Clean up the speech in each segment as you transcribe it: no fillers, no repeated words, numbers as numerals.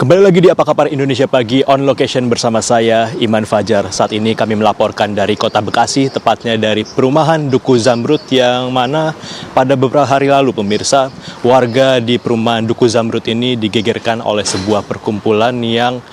Kembali lagi di Apa Kabar Indonesia Pagi, on location bersama saya, Iman Fajar. Saat ini kami melaporkan dari Kota Bekasi, tepatnya dari perumahan Duku Zamrud, yang mana pada beberapa hari lalu pemirsa, warga di perumahan Duku Zamrud ini digegerkan oleh sebuah perkumpulan yang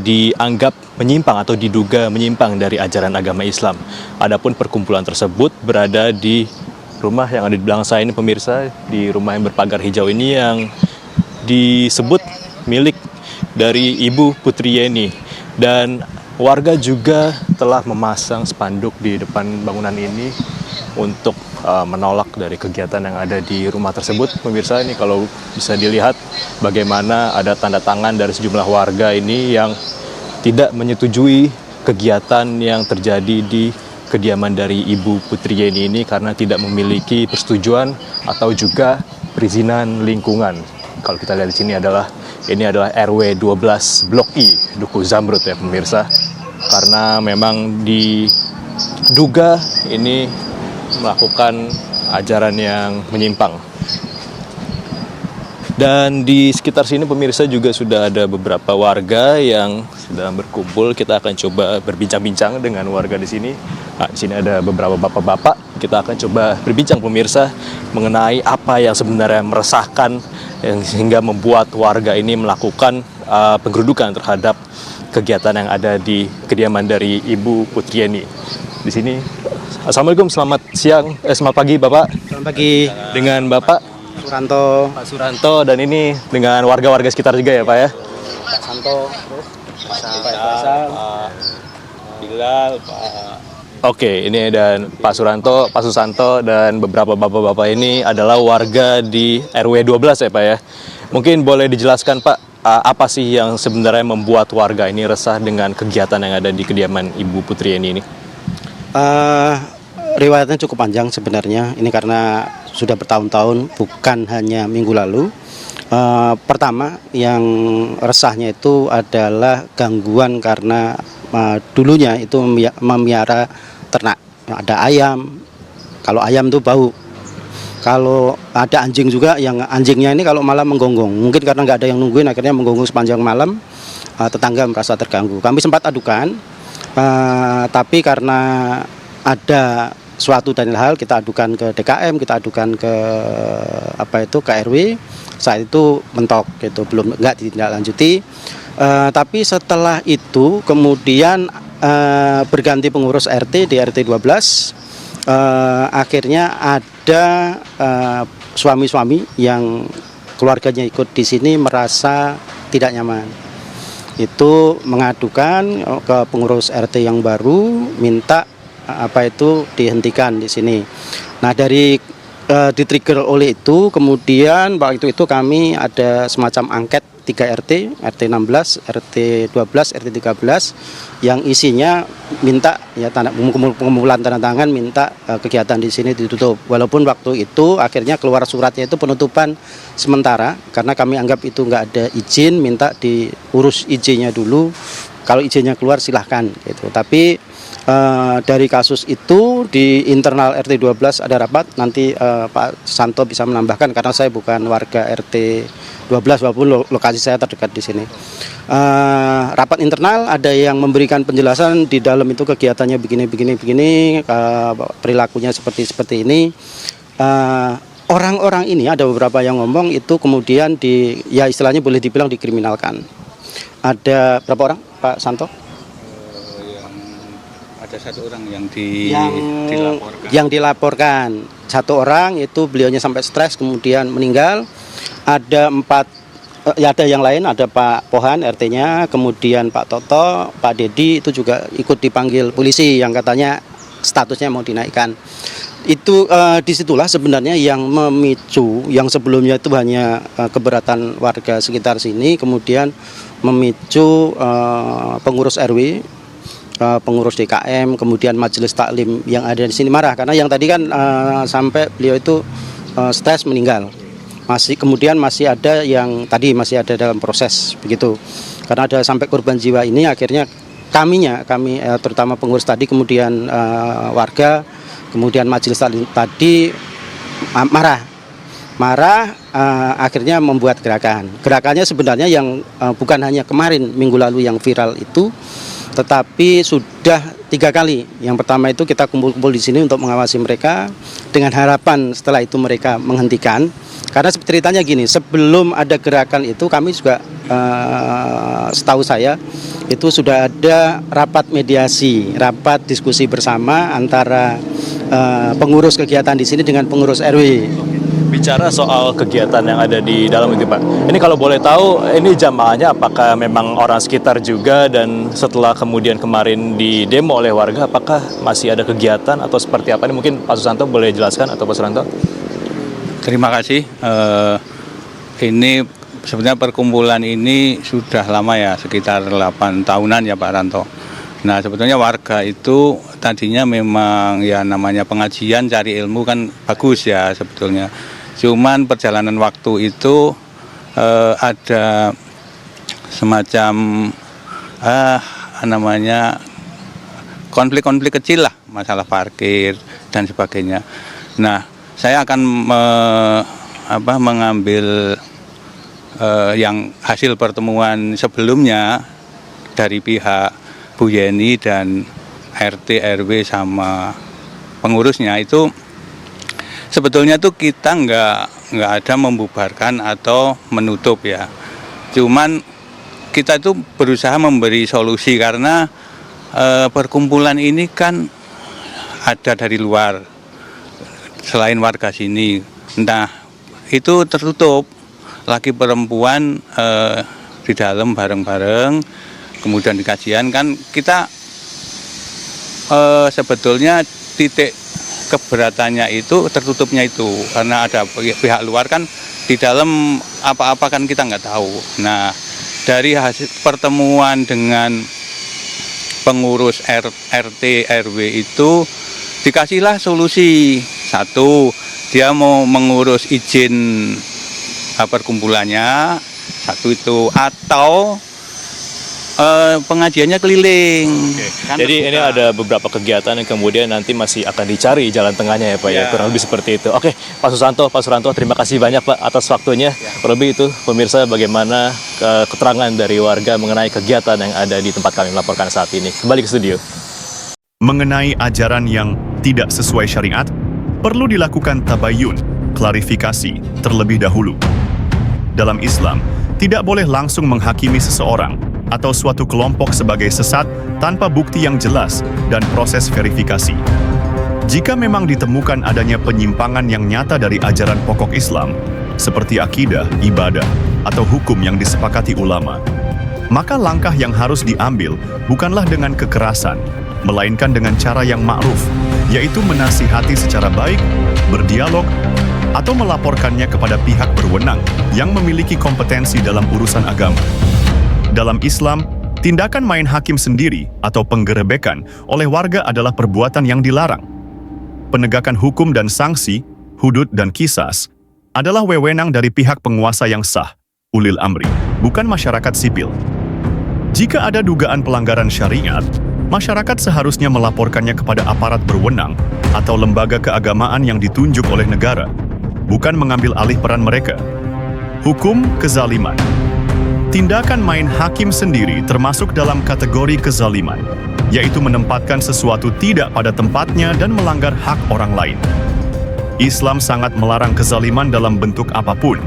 dianggap menyimpang atau diduga menyimpang dari ajaran agama Islam. Adapun perkumpulan tersebut berada di rumah yang ada di belakang saya ini pemirsa, di rumah yang berpagar hijau ini yang disebut milik dari Ibu Putri Yeni, dan warga juga telah memasang spanduk di depan bangunan ini untuk menolak dari kegiatan yang ada di rumah tersebut. Pemirsa, ini kalau bisa dilihat bagaimana ada tanda tangan dari sejumlah warga ini yang tidak menyetujui kegiatan yang terjadi di kediaman dari Ibu Putri Yeni ini karena tidak memiliki persetujuan atau juga perizinan lingkungan. Kalau kita lihat di sini ini adalah RW 12 Blok I Duku Zamrud ya pemirsa, karena memang diduga ini melakukan ajaran yang menyimpang. Dan di sekitar sini pemirsa juga sudah ada beberapa warga yang sedang berkumpul. Kita akan coba berbincang-bincang dengan warga di sini. Nah, di sini ada beberapa bapak-bapak. Kita akan coba berbincang pemirsa mengenai apa yang sebenarnya meresahkan sehingga membuat warga ini melakukan penggerudukan terhadap kegiatan yang ada di kediaman dari Ibu Putri Yeni. Di sini, Assalamualaikum, selamat siang, selamat pagi Bapak. Selamat pagi. Dengan Bapak Suranto. Pak Suranto, dan ini dengan warga-warga sekitar juga ya Pak ya? Pak Santo, terus Pak Bilal, Pak. Oke, ini dan Pak Suranto, Pak Susanto, dan beberapa bapak-bapak ini adalah warga di RW 12 ya Pak ya. Mungkin boleh dijelaskan Pak, apa sih yang sebenarnya membuat warga ini resah dengan kegiatan yang ada di kediaman Ibu Putri Yeni ini? Riwayatnya cukup panjang sebenarnya. Ini karena sudah bertahun-tahun, bukan hanya minggu lalu. Pertama, yang resahnya itu adalah gangguan karena dulunya itu memelihara ternak. Ada ayam, kalau ayam itu bau. Kalau ada anjing juga, yang anjingnya ini kalau malam menggonggong. Mungkin karena nggak ada yang nungguin, akhirnya menggonggong sepanjang malam, tetangga merasa terganggu. Kami sempat adukan, tapi karena ada suatu dan hal, kita adukan ke DKM, kita adukan ke KRW. Saat itu mentok gitu, belum nggak ditindaklanjuti. Tapi setelah itu kemudian berganti pengurus RT di RT 12. Akhirnya ada suami-suami yang keluarganya ikut di sini merasa tidak nyaman. Itu mengadukan ke pengurus RT yang baru, minta dihentikan di sini. Nah, dari di-trigger oleh itu, kemudian waktu itu kami ada semacam angket 3 RT, RT 16, RT 12, RT 13, yang isinya minta ya pengumpulan tanda tangan minta kegiatan di sini ditutup. Walaupun waktu itu akhirnya keluar suratnya itu penutupan sementara karena kami anggap itu nggak ada izin, minta diurus izinnya dulu. Kalau izinnya keluar silahkan gitu. Tapi dari kasus itu di internal RT 12 ada rapat, nanti Pak Santo bisa menambahkan karena saya bukan warga RT 12 walaupun lokasi saya terdekat di sini. Rapat internal ada yang memberikan penjelasan di dalam itu kegiatannya begini, perilakunya seperti ini. Orang-orang ini ada beberapa yang ngomong itu kemudian istilahnya boleh dibilang dikriminalkan. Ada berapa orang Pak Santo? Ada satu orang yang dilaporkan. Yang dilaporkan satu orang itu beliaunya sampai stres kemudian meninggal. Ada 4, ada yang lain, ada Pak Pohan RT-nya, kemudian Pak Toto, Pak Dedi itu juga ikut dipanggil polisi yang katanya statusnya mau dinaikkan. Itu disitulah sebenarnya yang memicu, yang sebelumnya itu hanya keberatan warga sekitar sini, kemudian memicu pengurus RW, pengurus DKM, kemudian majelis taklim yang ada di sini marah karena yang tadi kan sampai beliau itu stres meninggal. Kemudian masih ada yang tadi masih ada dalam proses begitu. Karena ada sampai korban jiwa ini, akhirnya kami terutama pengurus tadi, kemudian warga, kemudian majelis taklim tadi marah marah, akhirnya membuat gerakan. Gerakannya sebenarnya yang bukan hanya kemarin minggu lalu yang viral itu, tetapi sudah 3 kali. Yang pertama itu kita kumpul-kumpul di sini untuk mengawasi mereka dengan harapan setelah itu mereka menghentikan. Karena ceritanya gini, sebelum ada gerakan itu kami juga setahu saya itu sudah ada rapat mediasi, rapat diskusi bersama antara pengurus kegiatan di sini dengan pengurus RW. Bicara soal kegiatan yang ada di dalam itu Pak, ini kalau boleh tahu, ini jamaahnya apakah memang orang sekitar juga, dan setelah kemudian kemarin di demo oleh warga, apakah masih ada kegiatan atau seperti apa? Ini mungkin Pak Susanto boleh jelaskan, atau Pak Susanto? Terima kasih. Ini sebenarnya perkumpulan ini sudah lama ya, sekitar 8 tahunan ya Pak Ranto. Nah sebetulnya warga itu tadinya memang ya namanya pengajian, cari ilmu kan bagus ya sebetulnya. Cuman perjalanan waktu itu ada semacam namanya konflik-konflik kecil lah, masalah parkir dan sebagainya. Nah, saya akan mengambil yang hasil pertemuan sebelumnya dari pihak Bu Yeni dan RT RW sama pengurusnya itu. Sebetulnya tuh kita nggak ada membubarkan atau menutup ya. Cuman kita tuh berusaha memberi solusi karena perkumpulan ini kan ada dari luar selain warga sini. Nah itu tertutup, laki perempuan di dalam bareng-bareng, kemudian di kajian kan kita sebetulnya titik keberatannya itu tertutupnya itu karena ada pihak luar kan di dalam apa-apa kan kita nggak tahu. Nah dari hasil pertemuan dengan pengurus RT RW itu dikasihlah solusi. Satu, dia mau mengurus izin perkumpulannya, satu itu, atau pengajiannya keliling. Kan jadi ini ada beberapa kegiatan yang kemudian nanti masih akan dicari jalan tengahnya ya Pak ya, kurang lebih seperti itu. Oke, Pak Susanto, Pak Suranto, terima kasih banyak Pak atas waktunya. Kurang lebih itu pemirsa bagaimana keterangan dari warga mengenai kegiatan yang ada di tempat kami melaporkan saat ini. Kembali ke studio. Mengenai ajaran yang tidak sesuai syariat, perlu dilakukan tabayun, klarifikasi terlebih dahulu. Dalam Islam, tidak boleh langsung menghakimi seseorang atau suatu kelompok sebagai sesat tanpa bukti yang jelas dan proses verifikasi. Jika memang ditemukan adanya penyimpangan yang nyata dari ajaran pokok Islam, seperti akidah, ibadah, atau hukum yang disepakati ulama, maka langkah yang harus diambil bukanlah dengan kekerasan, melainkan dengan cara yang ma'ruf, yaitu menasihati secara baik, berdialog, atau melaporkannya kepada pihak berwenang yang memiliki kompetensi dalam urusan agama. Dalam Islam, tindakan main hakim sendiri atau penggerebekan oleh warga adalah perbuatan yang dilarang. Penegakan hukum dan sanksi, hudud dan qisas, adalah wewenang dari pihak penguasa yang sah, ulil amri, bukan masyarakat sipil. Jika ada dugaan pelanggaran syariat, masyarakat seharusnya melaporkannya kepada aparat berwenang atau lembaga keagamaan yang ditunjuk oleh negara, bukan mengambil alih peran mereka. Hukum kezaliman. Tindakan main hakim sendiri termasuk dalam kategori kezaliman, yaitu menempatkan sesuatu tidak pada tempatnya dan melanggar hak orang lain. Islam sangat melarang kezaliman dalam bentuk apapun.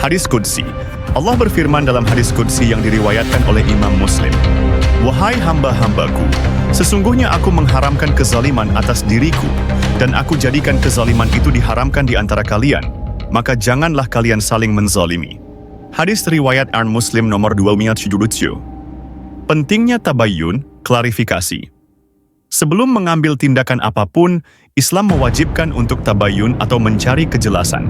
Hadis Qudsi. Allah berfirman dalam hadis Qudsi yang diriwayatkan oleh Imam Muslim, "Wahai hamba-hambaku, sesungguhnya aku mengharamkan kezaliman atas diriku, dan aku jadikan kezaliman itu diharamkan di antara kalian, maka janganlah kalian saling menzalimi." Hadis riwayat Muslim nomor 277. Pentingnya tabayyun, klarifikasi. Sebelum mengambil tindakan apapun, Islam mewajibkan untuk tabayyun atau mencari kejelasan.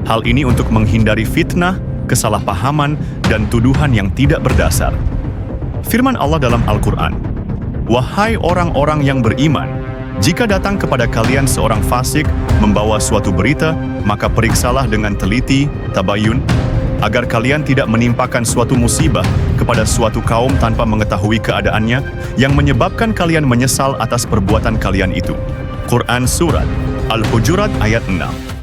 Hal ini untuk menghindari fitnah, kesalahpahaman, dan tuduhan yang tidak berdasar. Firman Allah dalam Al-Quran, "Wahai orang-orang yang beriman, jika datang kepada kalian seorang fasik membawa suatu berita, maka periksalah dengan teliti, tabayun, agar kalian tidak menimpakan suatu musibah kepada suatu kaum tanpa mengetahui keadaannya, yang menyebabkan kalian menyesal atas perbuatan kalian itu." Quran Surat Al-Hujurat ayat 6.